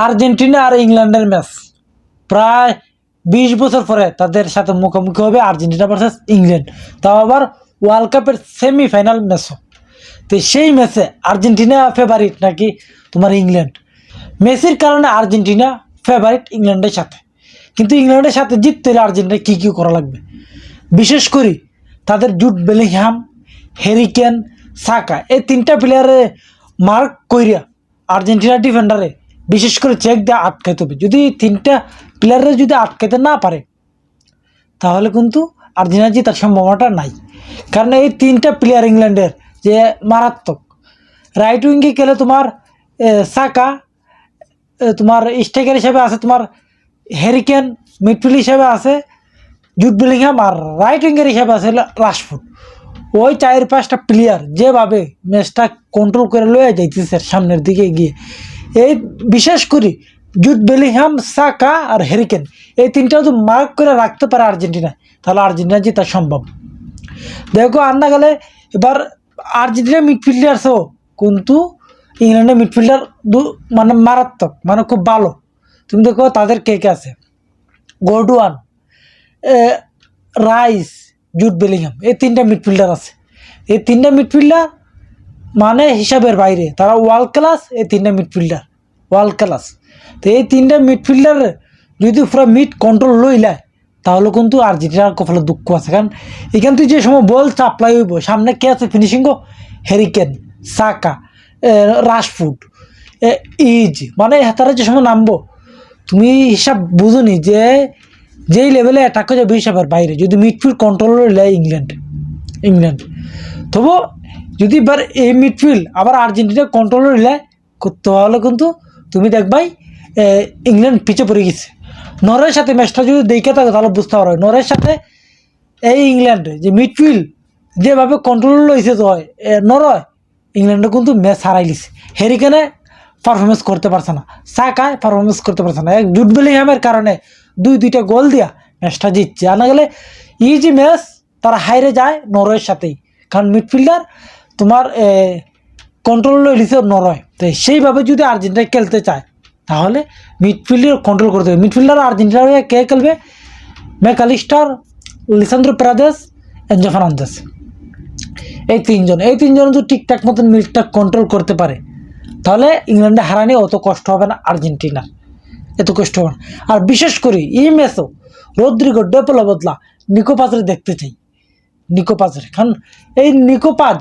Argentina আর ইংল্যান্ডের match প্রায় 20 বছর পরে তাদের সাথে মুখোমুখি হবে আর্জেন্টিনা ভার্সেস ইংল্যান্ড, তাও আবার ওয়ার্ল্ড কাপের সেমিফাইনাল ম্যাচও। তো সেই ম্যাচে আর্জেন্টিনা ফেভারিট নাকি তোমার ইংল্যান্ড? মেসির কারণে আর্জেন্টিনা ফেভারিট ইংল্যান্ডের সাথে, কিন্তু ইংল্যান্ডের সাথে জিততে হলে আর্জেন্টিনা কী কী করা লাগবে? বিশেষ করে তাদের জুড বেলিংহাম, হ্যারি কেন, সাকা এই তিনটা প্লেয়ারে মার্ক কইরা আর্জেন্টিনার ডিফেন্ডারে বিশেষ করে চেক দিয়ে আটকাইতে হবে। যদি তিনটা প্লেয়ারে যদি আটকাইতে না পারে তাহলে কিন্তু আর্জেন্টিনা জেতার সম্ভাবনাটা নাই। কারণ এই তিনটা প্লেয়ার ইংল্যান্ডের যে মারাত্মক। রাইট উইঙ্গে গেলে তোমার সাকা, তোমার স্ট্রাইকার হিসাবে আছে তোমার হ্যারি কেন, মিডফিল্ড হিসাবে আছে জুড বেলিংহাম, আর রাইট উইঙ্গার হিসাবে আছে রাশফোর্ড। ওই 4-5টা প্লেয়ার যেভাবে ম্যাচটা কন্ট্রোল করে লয়ে যাইতেছে সামনের দিকে গিয়ে, এই বিশেষ করে জুড বেলিংহাম, সাকা আর হ্যারি কেন এই তিনটা যদি মার্ক করে রাখতে পারে আর্জেন্টিনা, তাহলে আর্জেন্টিনা জেতা সম্ভব। দেখো আর না গেলে এবার আর্জেন্টিনা মিডফিল্ডার্সও কিন্তু ইংল্যান্ডের মিডফিল্ডার মানে মারাত্মক, মানে খুব ভালো। তুমি দেখো তাদের কে কে আছে, গর্ডওয়ান, রাইস, জুড বেলিংহাম এই তিনটা মিডফিল্ডার আছে। এই তিনটা মিডফিল্ডার মানে হিসাবের বাইরে, তারা ওয়ার্ল্ড ক্লাস। এই তিনটা মিডফিল্ডার ওয়ার্ল্ড ক্লাস। তো এই তিনটা মিডফিল্ডার যদি পুরো মিড কন্ট্রোল লইলায় তাহলে কিন্তু আর্জেন্টিনার কপালে দুঃখ আছে। কারণ এখান থেকে যে সময় বল চাপলাই হইব, সামনে কে আছে ফিনিশিংও, Harry Kane, Saka, Rashford, is, মানে তারা যে সময় নামবো তুমি হিসাব বুঝুনি যে যেই লেভেলে অ্যাটাক করে যাবে হিসাবের বাইরে যদি মিডফিল্ড কন্ট্রোল নেয় ইংল্যান্ড। তবু যদি এবার এই মিডফিল্ড আবার আর্জেন্টিনা কন্ট্রোল নেয় করতে হলে কিন্তু তুমি দেখবাই ইংল্যান্ড পিছিয়ে পড়ে গেছে। নরওয়ের সাথে ম্যাচটা যদি দেখে থাকে তাহলে বুঝতে পারবে নরওয়ের সাথে এই ইংল্যান্ড যে মিডফিল্ড যেভাবে কন্ট্রোল লইছে তো হয় নরওয়ে, ইংল্যান্ডে কিন্তু ম্যাচ হারাই লিছে। হ্যারি কেনে পারফরমেন্স করতে পারছে না, সাকায় পারফরমেন্স করতে পারছে না, এক জুড বেলিংহামের কারণে দুইটা গোল দিয়া ম্যাচটা জিতছে। আর না গেলে ইজি ম্যাচ তারা হাইরে যায় নরওয়ের সাথেই, কারণ মিডফিল্ডার তোমার কন্ট্রোল লিছে নরওয়ে। তো সেইভাবে যদি আর্জেন্টিনা খেলতে চায় তাহলে মিডফিল্ডের কন্ট্রোল করতে হবে। মিডফিল্ডার আর্জেন্টিনার কে খেলবে? Mac Allister, Lisandro Perez, Enzo Fernandez, এই তিনজন যদি ঠিকঠাক মতন মিডটা কন্ট্রোল করতে পারে তাহলে ইংল্যান্ডে হারানি অত কষ্ট হবে না আর্জেন্টিনার, এত কষ্ট হবে না। আর বিশেষ করে এই ম্যাচও রদ্রিগো ডেপোলা বদলা নিকো পাজরে দেখতে চাই, নিকো পাজরে। কারণ এই নিকো পাজ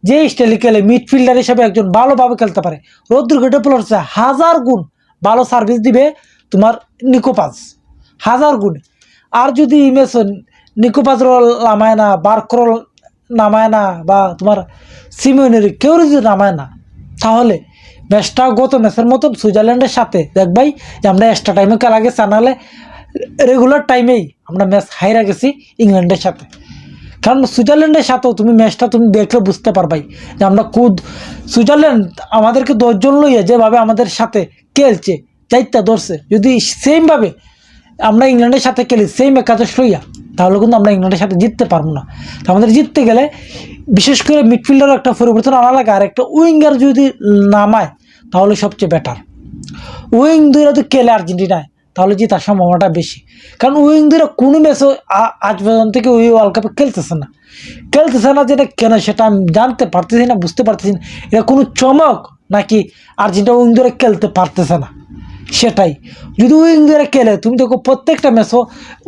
যে স্টাইলে খেলে মিডফিল্ডার হিসাবে একজন ভালোভাবে খেলতে পারে, রদ্রিগো ডেপোলার চেয়ে 1000 গুণ ভালো সার্ভিস দিবে তোমার নিকো পাজ, 1000 গুণে। আর যদি এই ম্যাচ নিকো পাজর নামায় না, বার্কর নামায় না, বা তোমার সিমিওনের কেউ যদি নামায় না, তাহলে ম্যাচটা গত ম্যাচের মতন সুইজারল্যান্ডের সাথে দেখবাই যে আমরা এক্সট্রা টাইমে খেলা গেছি, নাহলে রেগুলার টাইমেই আমরা ম্যাচ হাইরা গেছি ইংল্যান্ডের সাথে। কারণ সুইজারল্যান্ডের সাথেও তুমি ম্যাচটা তুমি দেখলে বুঝতে পারবাই যে আমরা সুইজারল্যান্ড আমাদেরকে 10 জন লইয়া যেভাবে আমাদের সাথে খেলছে, চাইটা ধরছে, যদি সেমভাবে আমরা ইংল্যান্ডের সাথে খেলি সেম একাদশ লইয়া, তাহলে কিন্তু আমরা ইংল্যান্ডের সাথে জিততে পারবো না। তো আমাদের জিততে গেলে বিশেষ করে মিডফিল্ডারও একটা পরিবর্তন আনা লাগে, আর একটা উইঙ্গার যদি নামায় তাহলে সবচেয়ে বেটার। উইং দুইরা তো খেলে আর্জেন্টিনায় তাহলে জেতার সম্ভাবনাটা বেশি। কারণ উইং দুইরা কোনো ম্যাচও আজ পর্যন্ত থেকে ওই ওয়ার্ল্ড কাপে খেলতেছে না, যেটা কেন সেটা আমি জানতে পারতেছি না, বুঝতে পারতেছি না। এটা কোনো চমক নাকি আর্জেন্টিনা উইং ধরে খেলতে পারতেছে না, সেটাই। যদি উইং ধরে খেলে তুমি দেখো প্রত্যেকটা ম্যাচও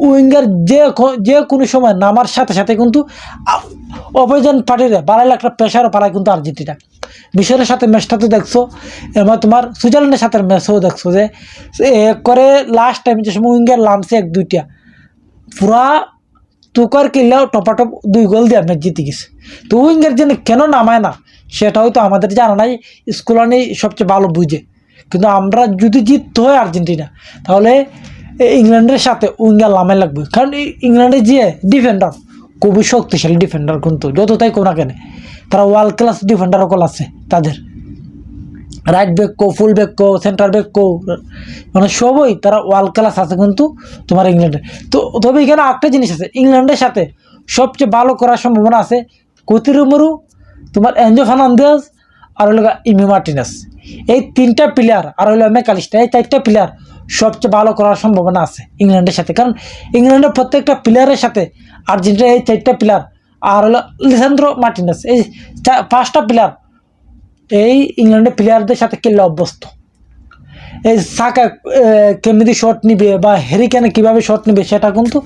উইঙ্গার যে কোনো সময় নামার সাথে সাথে কিন্তু অপোজিশন পার্টিরা বাড়াইলে একটা প্রেশারও পালায় কিন্তু আর্জেন্টিনা। মিশরের সাথে ম্যাচটাতে দেখছো, এবার তোমার সুইজারল্যান্ডের সাথে ম্যাচও দেখছো যে করে লাস্ট টাইম যে সময় উইঙ্গার লামছে 1-2টা পুরা তুকার কিনলেও টপাটপ 2 গোল দিয়ে ম্যাচ জিতে গেছে। তো উইঙ্গার যেন কেন নামায় না সেটা হয়তো আমাদের জানা নাই, স্কুলানেই সবচেয়ে ভালো বুঝে। কিন্তু আমরা যদি জিততে হয় আর্জেন্টিনা তাহলে ইংল্যান্ডের সাথে উইঙ্গার লামাই লাগবে। কারণ ইংল্যান্ডের যে ডিফেন্ডার খুবই শক্তিশালী ডিফেন্ডার, কিন্তু যত তাই কোনা কেন তারা ওয়ার্ল্ড ক্লাস ডিফেন্ডার সকল আছে তাদের, রাইট ব্যাক কো, ফুল ব্যাক কো, সেন্টার ব্যাক কো, মানে সবই তারা ওয়ার্ল্ড ক্লাস আছে কিন্তু তোমার ইংল্যান্ডে। তো তবে এখানে একটা জিনিস আছে, ইংল্যান্ডের সাথে সবচেয়ে ভালো করার সম্ভাবনা আছে কোতিরুমরু, তোমার এনজো ফার্নান্দেজ আর হলো ইমি মার্টিনেস, এই 3টা প্লেয়ার আর হলো ম্যাকালিস্টার, এই 4টা প্লেয়ার সবচেয়ে ভালো করার সম্ভাবনা আছে ইংল্যান্ডের সাথে। কারণ ইংল্যান্ডের প্রত্যেকটা প্লেয়ারের সাথে আর্জেন্টিনার এই 4টা প্লেয়ার আর হলো লিসান্দ্রো মার্টিনেস, এই 5টা প্লেয়ার এই ইংল্যান্ডের প্লেয়ারদের সাথে খেললে অভ্যস্ত। এই সাকা কেমনি শট নিবে বা হ্যারিকেনে কীভাবে শট নিবে সেটা কিন্তু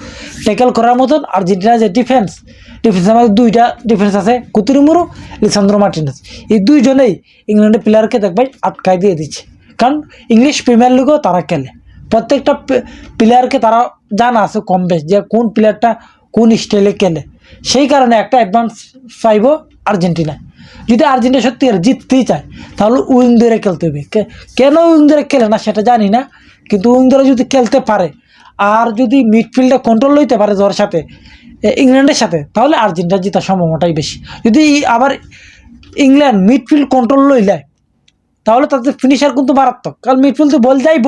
ট্যাকেল করার মতন আর্জেন্টিনার যে ডিফেন্সের মধ্যে 2টা ডিফেন্স আছে, কুতুরিমুরু, লিসান্দ্রো মার্টিনেস, এই 2জনেই ইংল্যান্ডের প্লেয়ারকে দেখবাই আটকাই দিয়ে দিচ্ছে। কারণ ইংলিশ প্রিমিয়ার লিগও তারা খেলে, প্রত্যেকটা প্লেয়ারকে তারা জানা আছে কম বেশ যে কোন প্লেয়ারটা কোন স্টাইলে খেলে, সেই কারণে একটা অ্যাডভান্স পাইব আর্জেন্টিনা। যদি আর্জেন্টিনা সত্যি জিততেই চায় তাহলে উইং ধরে খেলতে হবে। কেন উইং ধরে খেলে না সেটা জানি না, কিন্তু উইং ধরে যদি খেলতে পারে আর যদি মিডফিল্ডে কন্ট্রোল লইতে পারে ওর সাথে ইংল্যান্ডের সাথে, তাহলে আর্জেন্টিনা জেতার সম্ভাবনাটাই বেশি। যদি আবার ইংল্যান্ড মিডফিল্ড কন্ট্রোল লইলে তাহলে তাদের ফিনিশার কিন্তু মারাত্মক। কারণ মিডফিল্ডে বল যাইব,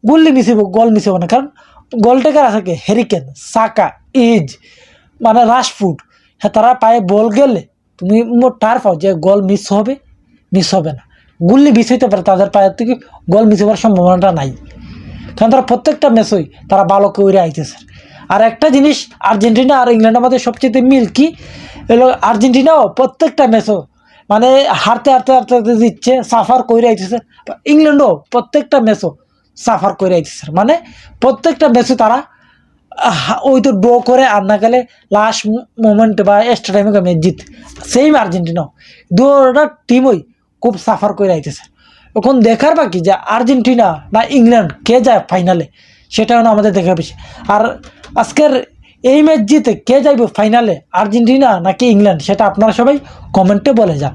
গোল মিশিব, গোল মিশিব না। কারণ গোল টেকার আছে কি হ্যারিকেন, সাকা, ইজ মানে রাশফুড, হ্যাঁ তারা পায়ে বল গেলে তুমি টার পাও যে গোল মিস হবে না। গুল্লি মিস হইতে পারে, তাদের পায়ের থেকে গোল মিস হওয়ার সম্ভাবনাটা নাই। কারণ তারা প্রত্যেকটা ম্যাচই তারা ভালো করে আইতেছে। আর একটা জিনিস আর্জেন্টিনা আর ইংল্যান্ডের মধ্যে সবচেয়ে মিল কি হলো, আর্জেন্টিনাও প্রত্যেকটা ম্যাচও মানে হারতে দিচ্ছে, সাফার করে আইতেছে। ইংল্যান্ডও প্রত্যেকটা ম্যাচও সাফার করে আইতেছে, মানে প্রত্যেকটা ম্যাচে তারা ওই তো ড্র করে আর না গেলে লাস্ট মোমেন্ট বা এক্সট্রা টাইমে ম্যাচ জিত। সেম আর্জেন্টিনাও 2টা টিমই খুব সাফার করে আইতেছে। এখন দেখার বাকি যে আর্জেন্টিনা না ইংল্যান্ড কে যায় ফাইনালে, সেটা আমাদের দেখার বিষয়। আর আজকের এই ম্যাচ জিতে কে যাইবে ফাইনালে, আর্জেন্টিনা নাকি ইংল্যান্ড, সেটা আপনারা সবাই কমেন্টে বলে যান।